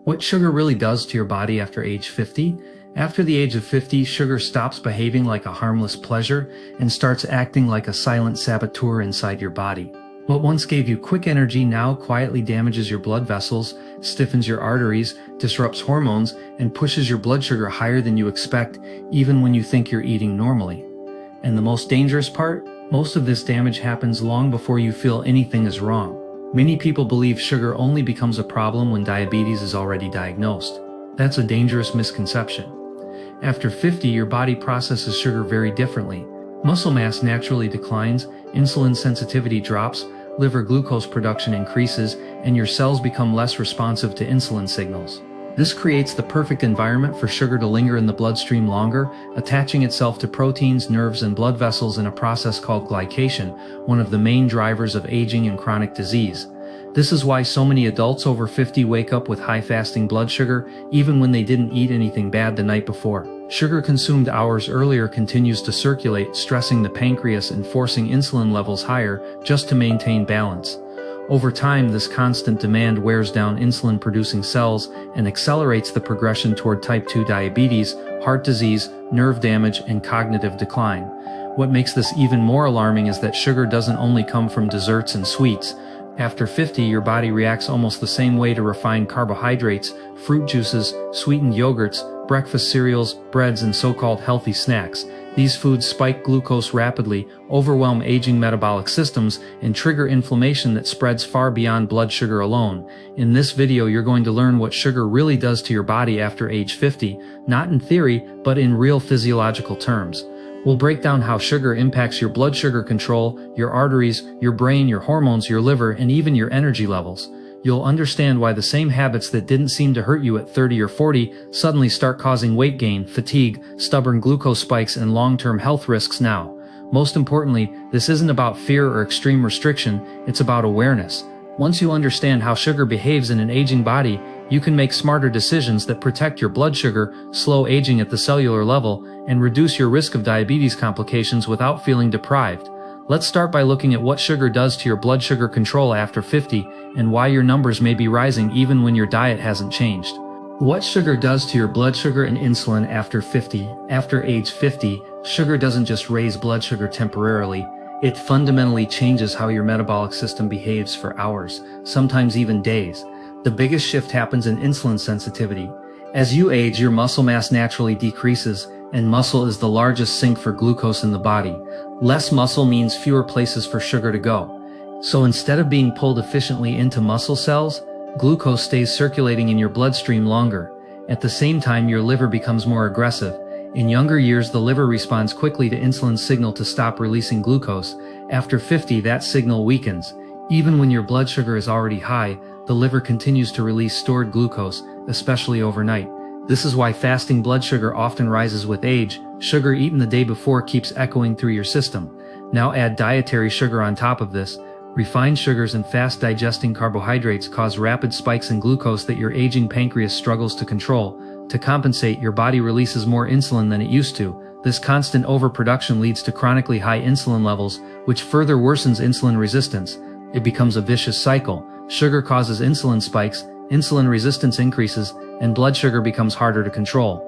What sugar really does to your body after age 50? After the age of 50, sugar stops behaving like a harmless pleasure and starts acting like a silent saboteur inside your body. What once gave you quick energy now quietly damages your blood vessels, stiffens your arteries, disrupts hormones, and pushes your blood sugar higher than you expect, even when you think you're eating normally. And the most dangerous part? Most of this damage happens long before you feel anything is wrong. Many people believe sugar only becomes a problem when diabetes is already diagnosed. That's a dangerous misconception. After 50, your body processes sugar very differently. Muscle mass naturally declines, insulin sensitivity drops, liver glucose production increases, and your cells become less responsive to insulin signals. This creates the perfect environment for sugar to linger in the bloodstream longer, attaching itself to proteins, nerves, and blood vessels in a process called glycation, one of the main drivers of aging and chronic disease. This is why so many adults over 50 wake up with high fasting blood sugar, even when they didn't eat anything bad the night before. Sugar consumed hours earlier continues to circulate, stressing the pancreas and forcing insulin levels higher just to maintain balance. Over time, this constant demand wears down insulin-producing cells and accelerates the progression toward type 2 diabetes, heart disease, nerve damage, and cognitive decline. What makes this even more alarming is that sugar doesn't only come from desserts and sweets. After 50, your body reacts almost the same way to refined carbohydrates, fruit juices, sweetened yogurts, breakfast cereals, breads, and so-called healthy snacks. These foods spike glucose rapidly, overwhelm aging metabolic systems, and trigger inflammation that spreads far beyond blood sugar alone. In this video, you're going to learn what sugar really does to your body after age 50, not in theory, but in real physiological terms. We'll break down how sugar impacts your blood sugar control, your arteries, your brain, your hormones, your liver, and even your energy levels. You'll understand why the same habits that didn't seem to hurt you at 30 or 40 suddenly start causing weight gain, fatigue, stubborn glucose spikes, and long-term health risks now. Most importantly, this isn't about fear or extreme restriction, it's about awareness. Once you understand how sugar behaves in an aging body, you can make smarter decisions that protect your blood sugar, slow aging at the cellular level, and reduce your risk of diabetes complications without feeling deprived. Let's start by looking at what sugar does to your blood sugar control after 50 and why your numbers may be rising even when your diet hasn't changed. What sugar does to your blood sugar and insulin after 50? After age 50, sugar doesn't just raise blood sugar temporarily, it fundamentally changes how your metabolic system behaves for hours, sometimes even days. The biggest shift happens in insulin sensitivity. As you age, your muscle mass naturally decreases, and muscle is the largest sink for glucose in the body. Less muscle means fewer places for sugar to go. So instead of being pulled efficiently into muscle cells, glucose stays circulating in your bloodstream longer. At the same time, your liver becomes more aggressive. In younger years, the liver responds quickly to insulin's signal to stop releasing glucose. After 50, that signal weakens. Even when your blood sugar is already high, the liver continues to release stored glucose, especially overnight. This is why fasting blood sugar often rises with age. Sugar eaten the day before keeps echoing through your system. Now add dietary sugar on top of this. Refined sugars and fast-digesting carbohydrates cause rapid spikes in glucose that your aging pancreas struggles to control. To compensate, your body releases more insulin than it used to. This constant overproduction leads to chronically high insulin levels, which further worsens insulin resistance. It becomes a vicious cycle. Sugar causes insulin spikes, insulin resistance increases, and blood sugar becomes harder to control.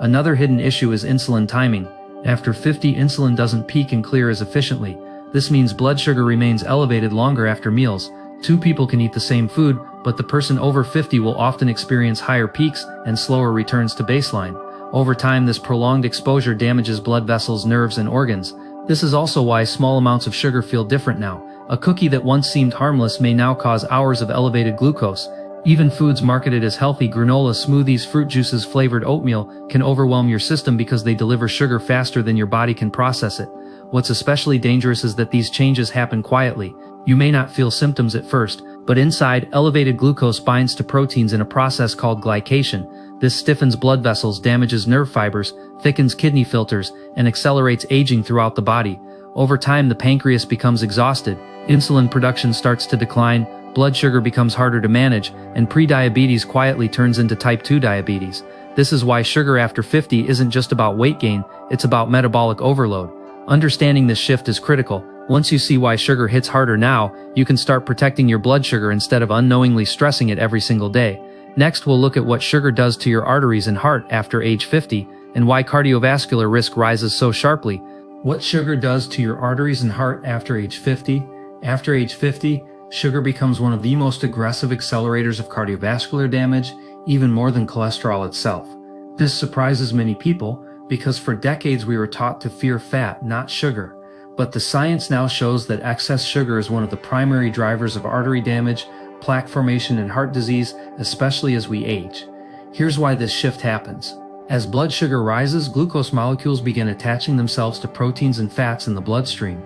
Another hidden issue is insulin timing. After 50, insulin doesn't peak and clear as efficiently. This means blood sugar remains elevated longer after meals. Two people can eat the same food, but the person over 50 will often experience higher peaks and slower returns to baseline. Over time, this prolonged exposure damages blood vessels, nerves, and organs. This is also why small amounts of sugar feel different now. A cookie that once seemed harmless may now cause hours of elevated glucose. Even foods marketed as healthy, granola, smoothies, fruit juices, flavored oatmeal, can overwhelm your system because they deliver sugar faster than your body can process it. What's especially dangerous is that these changes happen quietly. You may not feel symptoms at first, but inside, elevated glucose binds to proteins in a process called glycation. This stiffens blood vessels, damages nerve fibers, thickens kidney filters, and accelerates aging throughout the body. Over time, the pancreas becomes exhausted, insulin production starts to decline, blood sugar becomes harder to manage, and prediabetes quietly turns into type 2 diabetes. This is why sugar after 50 isn't just about weight gain, it's about metabolic overload. Understanding this shift is critical. Once you see why sugar hits harder now, you can start protecting your blood sugar instead of unknowingly stressing it every single day. Next, we'll look at what sugar does to your arteries and heart after age 50, and why cardiovascular risk rises so sharply. What sugar does to your arteries and heart after age 50? After age 50, sugar becomes one of the most aggressive accelerators of cardiovascular damage, even more than cholesterol itself. This surprises many people because for decades we were taught to fear fat, not sugar. But the science now shows that excess sugar is one of the primary drivers of artery damage, plaque formation, and heart disease, especially as we age. Here's why this shift happens. As blood sugar rises, glucose molecules begin attaching themselves to proteins and fats in the bloodstream.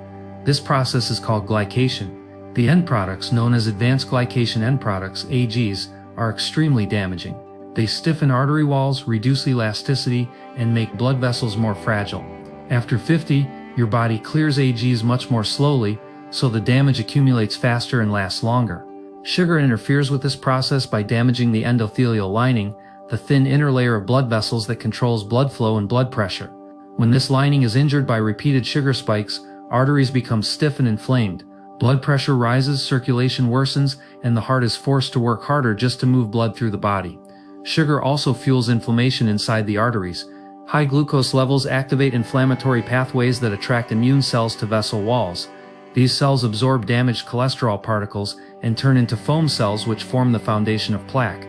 This process is called glycation. The end products, known as advanced glycation end products, AGs, are extremely damaging. They stiffen artery walls, reduce elasticity, and make blood vessels more fragile. After 50, your body clears AGs much more slowly, so the damage accumulates faster and lasts longer. Sugar interferes with this process by damaging the endothelial lining, the thin inner layer of blood vessels that controls blood flow and blood pressure. When this lining is injured by repeated sugar spikes, arteries become stiff and inflamed. Blood pressure rises, circulation worsens, and the heart is forced to work harder just to move blood through the body. Sugar also fuels inflammation inside the arteries. High glucose levels activate inflammatory pathways that attract immune cells to vessel walls. These cells absorb damaged cholesterol particles and turn into foam cells, which form the foundation of plaque.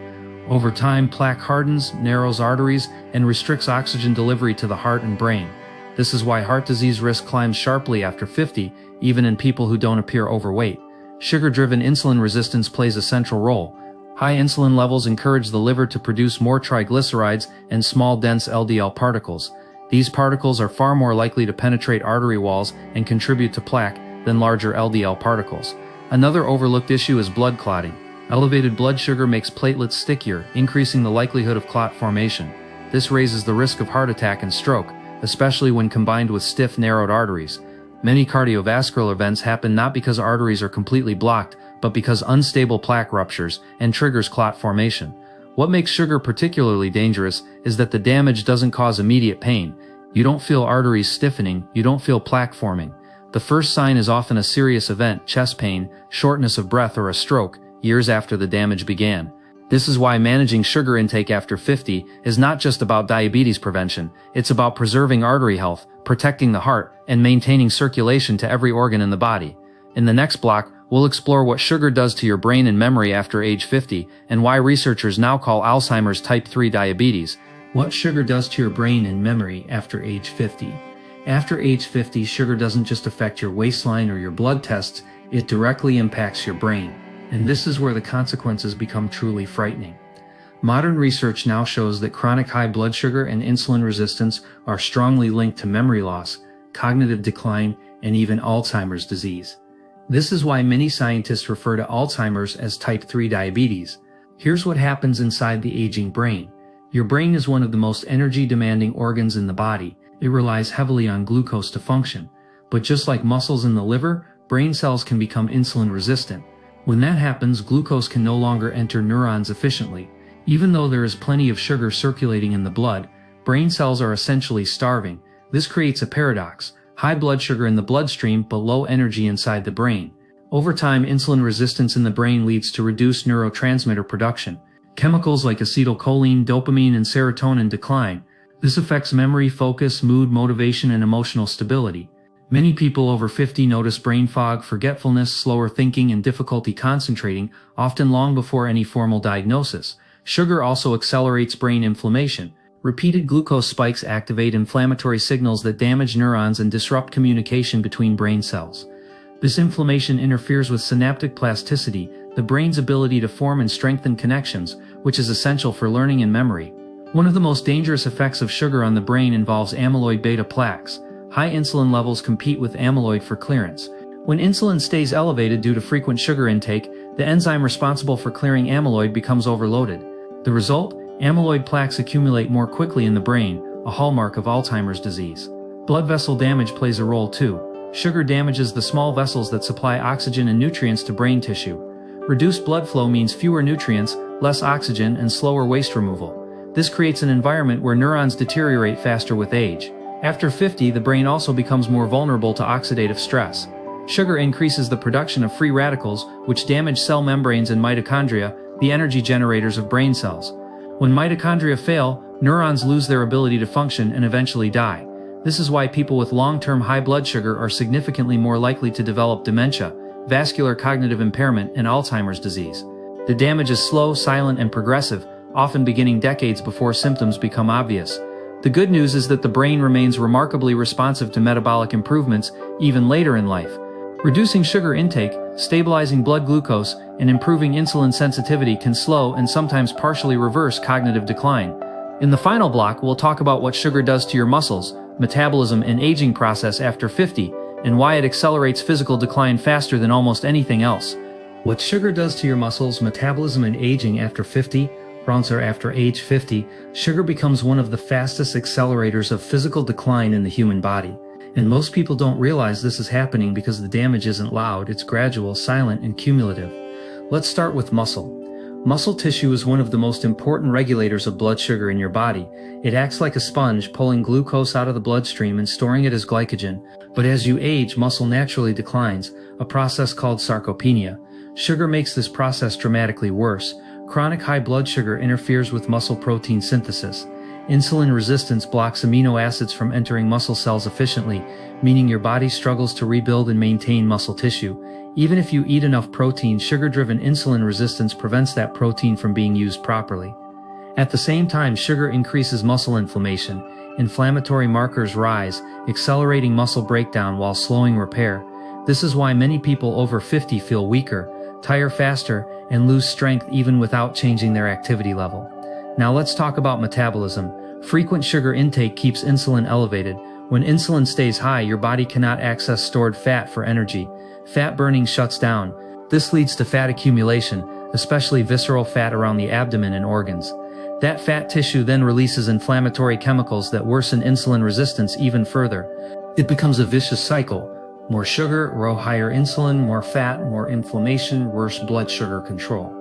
Over time, plaque hardens, narrows arteries, and restricts oxygen delivery to the heart and brain. This is why heart disease risk climbs sharply after 50, even in people who don't appear overweight. Sugar-driven insulin resistance plays a central role. High insulin levels encourage the liver to produce more triglycerides and small dense LDL particles. These particles are far more likely to penetrate artery walls and contribute to plaque than larger LDL particles. Another overlooked issue is blood clotting. Elevated blood sugar makes platelets stickier, increasing the likelihood of clot formation. This raises the risk of heart attack and stroke, especially when combined with stiff, narrowed arteries. Many cardiovascular events happen not because arteries are completely blocked, but because unstable plaque ruptures and triggers clot formation. What makes sugar particularly dangerous is that the damage doesn't cause immediate pain. You don't feel arteries stiffening, you don't feel plaque forming. The first sign is often a serious event, chest pain, shortness of breath, or a stroke, years after the damage began. This is why managing sugar intake after 50 is not just about diabetes prevention, it's about preserving artery health, protecting the heart, and maintaining circulation to every organ in the body. In the next block, we'll explore what sugar does to your brain and memory after age 50, and why researchers now call Alzheimer's type 3 diabetes. What sugar does to your brain and memory after age 50? After age 50, sugar doesn't just affect your waistline or your blood tests, it directly impacts your brain. And this is where the consequences become truly frightening. Modern research now shows that chronic high blood sugar and insulin resistance are strongly linked to memory loss, cognitive decline, and even Alzheimer's disease. This is why many scientists refer to Alzheimer's as type 3 diabetes. Here's what happens inside the aging brain. Your brain is one of the most energy-demanding organs in the body. It relies heavily on glucose to function. But just like muscles in the liver, brain cells can become insulin resistant. When that happens, glucose can no longer enter neurons efficiently. Even though there is plenty of sugar circulating in the blood, brain cells are essentially starving. This creates a paradox: high blood sugar in the bloodstream but low energy inside the brain. Over time, insulin resistance in the brain leads to reduced neurotransmitter production. Chemicals like acetylcholine, dopamine, and serotonin decline. This affects memory, focus, mood, motivation, and emotional stability. Many people over 50 notice brain fog, forgetfulness, slower thinking, and difficulty concentrating, often long before any formal diagnosis. Sugar also accelerates brain inflammation. Repeated glucose spikes activate inflammatory signals that damage neurons and disrupt communication between brain cells. This inflammation interferes with synaptic plasticity, the brain's ability to form and strengthen connections, which is essential for learning and memory. One of the most dangerous effects of sugar on the brain involves amyloid beta plaques. High insulin levels compete with amyloid for clearance. When insulin stays elevated due to frequent sugar intake, the enzyme responsible for clearing amyloid becomes overloaded. The result? Amyloid plaques accumulate more quickly in the brain, a hallmark of Alzheimer's disease. Blood vessel damage plays a role too. Sugar damages the small vessels that supply oxygen and nutrients to brain tissue. Reduced blood flow means fewer nutrients, less oxygen, and slower waste removal. This creates an environment where neurons deteriorate faster with age. After 50, the brain also becomes more vulnerable to oxidative stress. Sugar increases the production of free radicals, which damage cell membranes and mitochondria. the energy generators of brain cells. When mitochondria fail, neurons lose their ability to function and eventually die. This is why people with long-term high blood sugar are significantly more likely to develop dementia, vascular cognitive impairment, and Alzheimer's disease. The damage is slow, silent, and progressive, often beginning decades before symptoms become obvious. The good news is that the brain remains remarkably responsive to metabolic improvements even later in life. Reducing sugar intake, stabilizing blood glucose, and improving insulin sensitivity can slow and sometimes partially reverse cognitive decline. In the final block, we'll talk about what sugar does to your muscles, metabolism, and aging process after 50, and why it accelerates physical decline faster than almost anything else. What sugar does to your muscles, metabolism, and aging after 50, after age 50, sugar becomes one of the fastest accelerators of physical decline in the human body. And most people don't realize this is happening because the damage isn't loud, it's gradual, silent, and cumulative. Let's start with muscle. Muscle tissue is one of the most important regulators of blood sugar in your body. It acts like a sponge, pulling glucose out of the bloodstream and storing it as glycogen. But as you age, muscle naturally declines, a process called sarcopenia. Sugar makes this process dramatically worse. Chronic high blood sugar interferes with muscle protein synthesis. Insulin resistance blocks amino acids from entering muscle cells efficiently, meaning your body struggles to rebuild and maintain muscle tissue. Even if you eat enough protein, sugar-driven insulin resistance prevents that protein from being used properly. At the same time, sugar increases muscle inflammation. Inflammatory markers rise, accelerating muscle breakdown while slowing repair. This is why many people over 50 feel weaker, tire faster, and lose strength even without changing their activity level. Now let's talk about metabolism. Frequent sugar intake keeps insulin elevated. When insulin stays high, your body cannot access stored fat for energy. Fat burning shuts down. This leads to fat accumulation, especially visceral fat around the abdomen and organs. That fat tissue then releases inflammatory chemicals that worsen insulin resistance even further. It becomes a vicious cycle. More sugar, higher insulin, more fat, more inflammation, worse blood sugar control.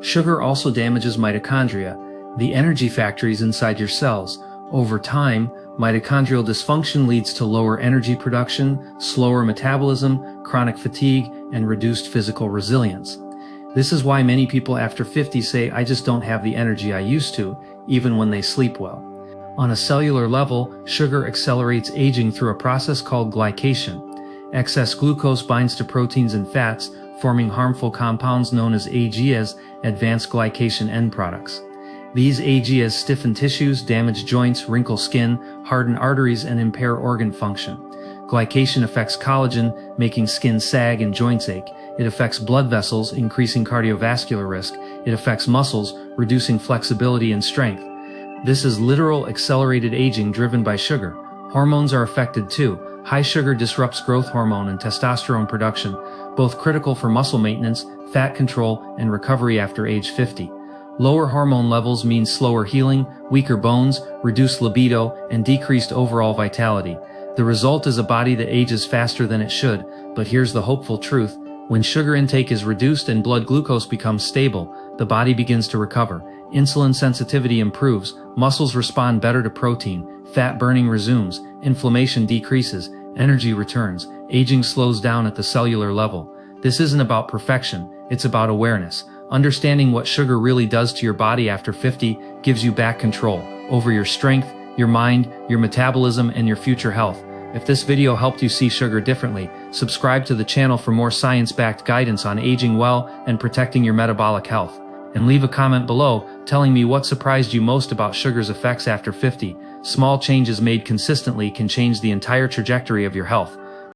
Sugar also damages mitochondria, the energy factories inside your cells. Over time, mitochondrial dysfunction leads to lower energy production, slower metabolism, chronic fatigue, and reduced physical resilience. This is why many people after 50 say, "I just don't have the energy I used to," even when they sleep well. On a cellular level, sugar accelerates aging through a process called glycation. Excess glucose binds to proteins and fats, forming harmful compounds known as AGAs, advanced glycation end products. These AGAs stiffen tissues, damage joints, wrinkle skin, harden arteries, and impair organ function. Glycation affects collagen, making skin sag and joints ache. It affects blood vessels, increasing cardiovascular risk. It affects muscles, reducing flexibility and strength. This is literal accelerated aging driven by sugar. Hormones are affected too. High sugar disrupts growth hormone and testosterone production, both critical for muscle maintenance, fat control, and recovery after age 50. Lower hormone levels mean slower healing, weaker bones, reduced libido, and decreased overall vitality. The result is a body that ages faster than it should, but here's the hopeful truth. When sugar intake is reduced and blood glucose becomes stable, the body begins to recover. Insulin sensitivity improves, muscles respond better to protein, fat burning resumes, inflammation decreases, energy returns, aging slows down at the cellular level. This isn't about perfection, it's about awareness. Understanding what sugar really does to your body after 50 gives you back control over your strength, your mind, your metabolism, and your future health. If this video helped you see sugar differently, subscribe to the channel for more science-backed guidance on aging well and protecting your metabolic health. And leave a comment below telling me what surprised you most about sugar's effects after 50. Small changes made consistently can change the entire trajectory of your health.